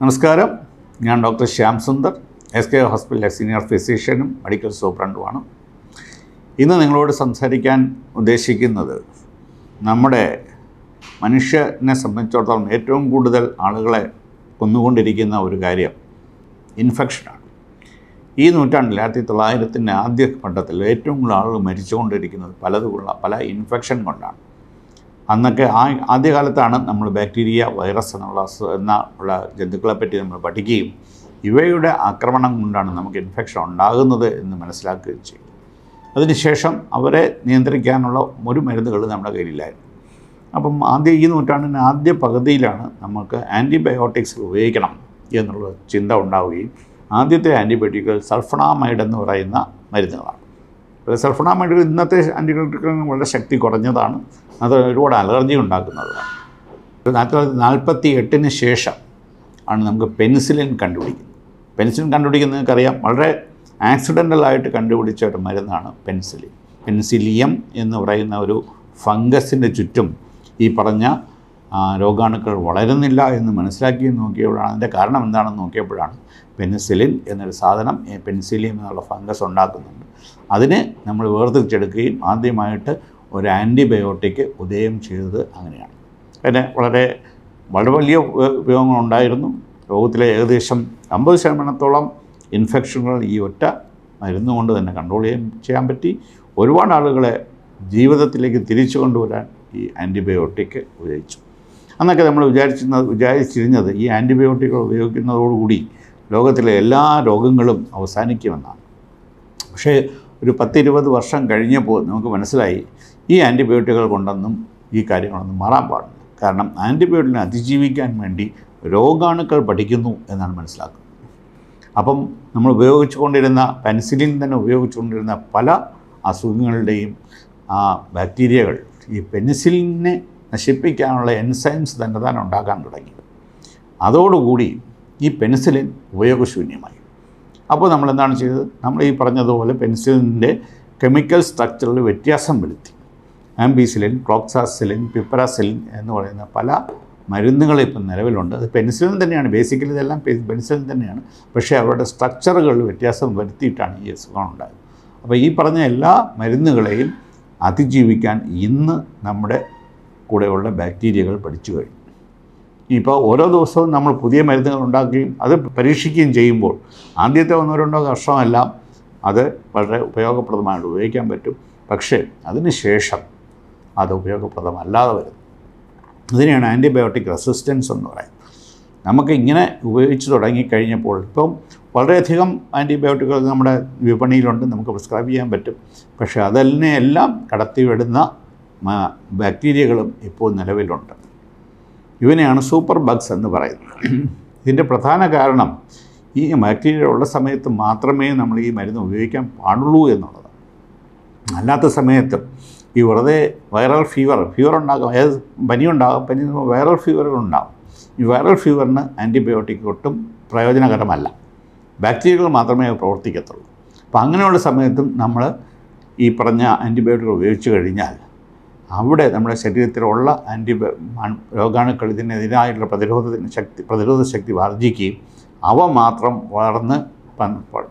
നമസ്കാരം, ഞാൻ doctor Shyam Sundar, SK ഹോസ്പിറ്റലിലെ സീനിയർ ഫിസിഷ്യനും മെഡിക്കൽ സൂപ്രണ്ടുമാണ്. ഇന്ന് നിങ്ങളോട് സംസാരിക്കാൻ ഉദ്ദേശിക്കുന്നത് നമ്മുടെ മനുഷ്യനെ സംബന്ധിച്ചിടത്തോളം ഏറ്റവും കൂടുതൽ ആളുകളെ കൊന്നുകൊണ്ടിരിക്കുന്ന ഒരു കാര്യം ഇൻഫെക്ഷനാണ്. ഈ നൂറ്റാണ്ടിൽ 1900-ൻ്റെ ആദ്യഘട്ടത്തിൽ ഏറ്റവും കൂടുതൽ ആളുകൾ മരിച്ചുകൊണ്ടിരിക്കുന്നത് പല ഇൻഫെക്ഷൻ കൊണ്ടാണ്. അന്നൊക്കെ ആദ്യകാലത്താണ് നമ്മൾ ബാക്ടീരിയ, വൈറസ് ഉള്ള ജന്തുക്കളെപ്പറ്റി നമ്മൾ പഠിക്കുകയും ഇവയുടെ ആക്രമണം കൊണ്ടാണ് നമുക്ക് ഇൻഫെക്ഷൻ ഉണ്ടാകുന്നത് എന്ന് മനസ്സിലാക്കുകയും ചെയ്യും. അതിനുശേഷം അവരെ നിയന്ത്രിക്കാനുള്ള ഒരു മരുന്നുകൾ നമ്മുടെ കയ്യിലില്ലായിരുന്നു. അപ്പം ഈ നൂറ്റാണ്ടിൻ്റെ ആദ്യ പകുതിയിലാണ് നമുക്ക് ആൻറ്റിബയോട്ടിക്സ് ഉപയോഗിക്കണം എന്നുള്ള ചിന്ത ഉണ്ടാവുകയും ആദ്യത്തെ ആൻറ്റിബയോട്ടിക്കുകൾ സൾഫണാമൈഡ് എന്ന് പറയുന്ന മരുന്നുകളാണ്. സൾഫണാമൈഡ് ഇന്നത്തെ ആൻറ്റിബയോട്ടിക്കുകൾ വളരെ ശക്തി കുറഞ്ഞതാണ്, അത് ഒരുപാട് അലർജി ഉണ്ടാക്കുന്നതാണ്. 1948 ശേഷം ആണ് നമുക്ക് പെനിസിലിൻ കണ്ടുപിടിക്കുന്നത്. പെനിസിലിൻ കണ്ടുപിടിക്കുന്നതിനറിയാം, വളരെ ആക്സിഡൻ്റലായിട്ട് കണ്ടുപിടിച്ച ഒരു മരുന്നാണ് പെനിസിലിൻ. പെനിസിലിയം എന്ന് പറയുന്ന ഒരു ഫംഗസിൻ്റെ ചുറ്റും ഈ പറഞ്ഞ രോഗാണുക്കൾ വളരുന്നില്ല എന്ന് മനസ്സിലാക്കി നോക്കിയപ്പോഴാണ്, അതിൻ്റെ കാരണം എന്താണെന്ന് നോക്കിയപ്പോഴാണ് പെനിസിലിൻ എന്നൊരു സാധനം, പെനിസിലിയം എന്നുള്ള ഫംഗസ് ഉണ്ടാക്കുന്നുണ്ട്. അതിനെ നമ്മൾ വേർതിരിച്ചെടുക്കുകയും ആദ്യമായിട്ട് ഒരു ആൻറ്റിബയോട്ടിക് ഉദയം ചെയ്തത് അങ്ങനെയാണ്. പിന്നെ വളരെ വലിയ ഉപയോഗങ്ങളുണ്ടായിരുന്നു. ലോകത്തിലെ ഏകദേശം 50% ഇൻഫെക്ഷനുകൾ ഈ ഒറ്റ മരുന്നുകൊണ്ട് തന്നെ കൺട്രോൾ ചെയ്യാൻ പറ്റി. ഒരുപാട് ആളുകളെ ജീവിതത്തിലേക്ക് തിരിച്ചു കൊണ്ടുവരാൻ ഈ ആൻറ്റിബയോട്ടിക് ഉപയോഗിച്ചു. അന്നൊക്കെ നമ്മൾ വിചാരിച്ചിരുന്നത് ഈ ആൻറ്റിബയോട്ടിക്കുകൾ ഉപയോഗിക്കുന്നതോടുകൂടി ലോകത്തിലെ എല്ലാ രോഗങ്ങളും അവസാനിക്കുമെന്നാണ്. പക്ഷേ ഒരു 10-20 വർഷം കഴിഞ്ഞപ്പോൾ നമുക്ക് മനസ്സിലായി ഈ ആൻറ്റിബയോട്ടിക്കുകൾ കൊണ്ടൊന്നും ഈ കാര്യങ്ങളൊന്നും മാറാൻ പാടില്ല. കാരണം ആൻറ്റിബയോട്ടിക്കിനെ അതിജീവിക്കാൻ വേണ്ടി രോഗാണുക്കൾ പഠിക്കുന്നു എന്നാണ് മനസ്സിലാക്കുന്നത്. അപ്പം നമ്മൾ ഉപയോഗിച്ചുകൊണ്ടിരുന്ന പെനിസിലിൻ തന്നെ ഉപയോഗിച്ചുകൊണ്ടിരുന്ന പല അസുഖങ്ങളുടെയും ബാക്ടീരിയകൾ ഈ പെനിസിലിനെ നശിപ്പിക്കാനുള്ള എൻസൈംസ് തന്നെ ഉണ്ടാക്കാൻ തുടങ്ങി. അതോടുകൂടി ഈ പെനിസിലിൻ ഉപയോഗശൂന്യമായി. അപ്പോൾ നമ്മളെന്താണ് ചെയ്തത്? നമ്മൾ ഈ പറഞ്ഞതുപോലെ പെനിസിലിൻ്റെ കെമിക്കൽ സ്ട്രക്ചറിൽ വ്യത്യാസം വരുത്തി. ആംബിസിലിൻ, ക്ലോക്സാസിലിൻ, പിപ്പറാസിലിൻ എന്ന് പറയുന്ന പല മരുന്നുകൾ ഇപ്പം നിലവിലുണ്ട്. അത് പെനിസിലിൻ തന്നെയാണ്, ബേസിക്കലി ഇതെല്ലാം പെനിസിലിൻ തന്നെയാണ്. പക്ഷേ അവരുടെ സ്ട്രക്ചറുകളിൽ വ്യത്യാസം വരുത്തിയിട്ടാണ് ഈ അസുഖം ഉണ്ടായത്. അപ്പോൾ ഈ പറഞ്ഞ എല്ലാ മരുന്നുകളെയും അതിജീവിക്കാൻ ഇന്ന് നമ്മുടെ കൂടെയുള്ള ബാക്ടീരിയകൾ പഠിച്ചു കഴിഞ്ഞു. ഇപ്പോൾ ഓരോ ദിവസവും നമ്മൾ പുതിയ മരുന്നുകൾ ഉണ്ടാക്കുകയും അത് പരീക്ഷിക്കുകയും ചെയ്യുമ്പോൾ ആദ്യത്തെ 1-2 വർഷമെല്ലാം അത് വളരെ ഉപയോഗപ്രദമായിട്ട് ഉപയോഗിക്കാൻ പറ്റും. പക്ഷേ അതിന് ശേഷം അത് ഉപയോഗപ്രദമല്ലാതെ വരും. ഇതിനെയാണ് ആൻറ്റിബയോട്ടിക് റെസിസ്റ്റൻസ് എന്ന് പറയുന്നത്. നമുക്ക് ഇങ്ങനെ ഉപയോഗിച്ച് തുടങ്ങിക്കഴിഞ്ഞപ്പോൾ ഇപ്പം വളരെയധികം ആൻറ്റിബയോട്ടിക്കുകൾ നമ്മുടെ വിപണിയിലുണ്ട്, നമുക്ക് പ്രിസ്ക്രൈബ് ചെയ്യാൻ പറ്റും. പക്ഷേ അതിനെല്ലാം കടത്തിവിടുന്ന ബാക്ടീരിയകളും ഇപ്പോൾ നിലവിലുണ്ട്. ഇവനെയാണ് സൂപ്പർ ബഗ്സ് എന്ന് പറയുന്നത്. ഇതിൻ്റെ പ്രധാന കാരണം ഈ ബാക്ടീരിയ ഉള്ള സമയത്ത് മാത്രമേ നമ്മൾ ഈ മരുന്ന് ഉപയോഗിക്കാൻ പാടുള്ളൂ എന്നുള്ളതാണ്. അല്ലാത്ത സമയത്ത് ഈ വെറുതെ വൈറൽ ഫീവർ ഉണ്ടാകും, അതായത് പനി വൈറൽ ഫീവറുകളുണ്ടാകും. ഈ വൈറൽ ഫീവറിന് ആൻറ്റിബയോട്ടിക് ഒട്ടും പ്രയോജനകരമല്ല, ബാക്ടീരിയകൾ മാത്രമേ പ്രവർത്തിക്കത്തുള്ളൂ. അപ്പോൾ അങ്ങനെയുള്ള സമയത്തും നമ്മൾ ഈ പറഞ്ഞ ആൻറ്റിബയോട്ടിക്കുകൾ ഉപയോഗിച്ച് കഴിഞ്ഞാൽ അവിടെ നമ്മുടെ ശരീരത്തിലുള്ള രോഗാണുക്കൾ ഇതിനെതിരായിട്ടുള്ള പ്രതിരോധ ശക്തി വർദ്ധിക്കുകയും അവ മാത്രം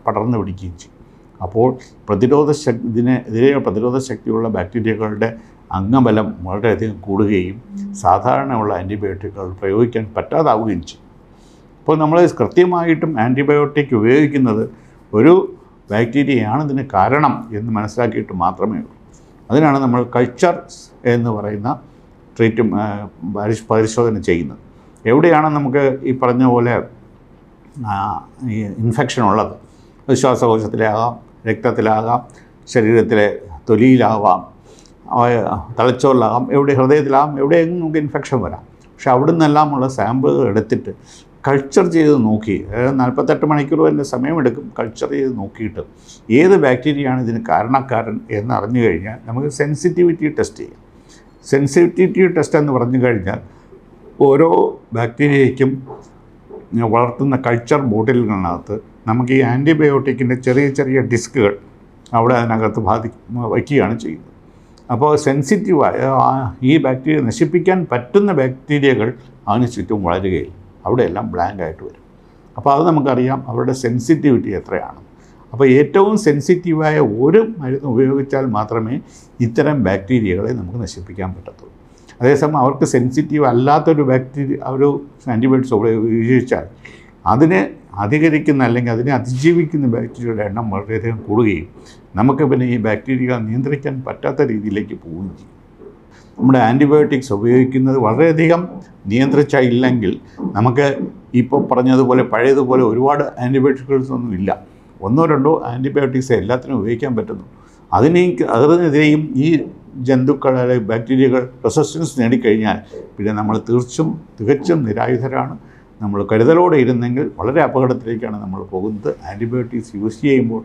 പടർന്നു പിടിക്കുകയും ചെയ്യും. അപ്പോൾ ഇതിനെതിരെ പ്രതിരോധ ശക്തിയുള്ള ബാക്ടീരിയകളുടെ അംഗബലം വളരെയധികം കൂടുകയും സാധാരണയുള്ള ആൻറ്റിബയോട്ടിക്കുകൾ പ്രയോഗിക്കാൻ പറ്റാതാവുകയും ചെയ്യും. അപ്പോൾ നമ്മൾ കൃത്യമായിട്ടും ആൻറ്റിബയോട്ടിക് ഉപയോഗിക്കുന്നത് ഒരു ബാക്ടീരിയയാണ് ഇതിന് കാരണം എന്ന് മനസ്സിലാക്കിയിട്ട് മാത്രമേ ഉള്ളൂ. അതിനാണ് നമ്മൾ കൾച്ചർ എന്ന് പറയുന്ന പരിശോധന ചെയ്യുന്നത്. എവിടെയാണ് നമുക്ക് ഈ പറഞ്ഞ പോലെ ഈ ഇൻഫെക്ഷൻ ഉള്ളത്? ശ്വാസകോശത്തിലാകാം, രക്തത്തിലാകാം, ശരീരത്തിലെ തൊലിയിലാവാം, തലച്ചോറിലാകാം, ഹൃദയത്തിലാകാം, എവിടെയെങ്കിലും നമുക്ക് ഇൻഫെക്ഷൻ വരാം. പക്ഷെ അവിടെ നിന്നെല്ലാമുള്ള സാമ്പിളുകൾ എടുത്തിട്ട് കൾച്ചർ ചെയ്ത് നോക്കി, 48 മണിക്കൂർ വരെ സമയമെടുക്കും കൾച്ചർ ചെയ്ത് നോക്കിയിട്ട് ഏത് ബാക്ടീരിയയാണ് ഇതിന് കാരണക്കാരൻ എന്നറിഞ്ഞു കഴിഞ്ഞാൽ നമുക്ക് സെൻസിറ്റിവിറ്റി ടെസ്റ്റ് ചെയ്യാം. സെൻസിറ്റിവിറ്റി ടെസ്റ്റ് എന്ന് പറഞ്ഞു കഴിഞ്ഞാൽ ഓരോ ബാക്ടീരിയയ്ക്കും വളർത്തുന്ന കൾച്ചർ ബോട്ടിലുകളിനകത്ത് നമുക്ക് ഈ ആൻറ്റിബയോട്ടിക്കിൻ്റെ ചെറിയ ഡിസ്കുകൾ അവിടെ അതിനകത്ത് വയ്ക്കുകയാണ് ചെയ്യുന്നത്. അപ്പോൾ സെൻസിറ്റീവായ ഈ ബാക്ടീരിയ നശിപ്പിക്കാൻ പറ്റുന്ന ബാക്ടീരിയകൾ അതിന് ചുറ്റും വളരുകയില്ല, അവിടെയെല്ലാം ബ്ലാങ്ക് ആയിട്ട് വരും. അപ്പോൾ അത് നമുക്കറിയാം അവരുടെ സെൻസിറ്റിവിറ്റി എത്രയാണ്. അപ്പോൾ ഏറ്റവും സെൻസിറ്റീവായ ഒരു മരുന്ന് ഉപയോഗിച്ചാൽ മാത്രമേ ഇത്തരം ബാക്ടീരിയകളെ നമുക്ക് നശിപ്പിക്കാൻ പറ്റത്തുള്ളൂ. അതേസമയം അവർക്ക് സെൻസിറ്റീവ് അല്ലാത്തൊരു ഒരു ആൻറ്റിബയോട്ടിക്സ് ഉപയോഗിച്ചാൽ അതിനെ അധികരിക്കുന്ന അല്ലെങ്കിൽ അതിനെ അതിജീവിക്കുന്ന ബാക്ടീരിയയുടെ എണ്ണം വളരെയധികം കൂടുകയും നമുക്ക് പിന്നെ ഈ ബാക്ടീരിയ നിയന്ത്രിക്കാൻ പറ്റാത്ത രീതിയിലേക്ക് പോവുകയും ചെയ്യും. നമ്മുടെ ആൻറ്റിബയോട്ടിക്സ് ഉപയോഗിക്കുന്നത് വളരെയധികം നിയന്ത്രിച്ചില്ലെങ്കിൽ നമുക്ക് ഇപ്പോൾ പറഞ്ഞതുപോലെ പഴയതുപോലെ ഒരുപാട് ആൻറ്റിബയോട്ടിക്സ് ഒന്നും ഇല്ല. 1-2 ആൻറ്റിബയോട്ടിക്സ് എല്ലാത്തിനും ഉപയോഗിക്കാൻ പറ്റുന്നു. അതിനെതിരെയും ഈ ജന്തുക്കളെ ബാക്ടീരിയകൾ റെസിസ്റ്റൻസ് നേടിക്കഴിഞ്ഞാൽ പിന്നെ നമ്മൾ തികച്ചും നിരായുധരാണ്. നമ്മൾ കരുതലോടെ ഇരുന്നെങ്കിൽ വളരെ അപകടത്തിലേക്കാണ് നമ്മൾ പോകുന്നത്. ആൻറ്റിബയോട്ടിക്സ് യൂസ് ചെയ്യുമ്പോൾ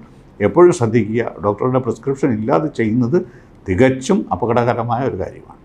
എപ്പോഴും ശ്രദ്ധിക്കുക, ഡോക്ടറുടെ പ്രിസ്ക്രിപ്ഷൻ ഇല്ലാതെ ചെയ്യുന്നത് തികച്ചും അപകടകരമായ ഒരു കാര്യമാണ്.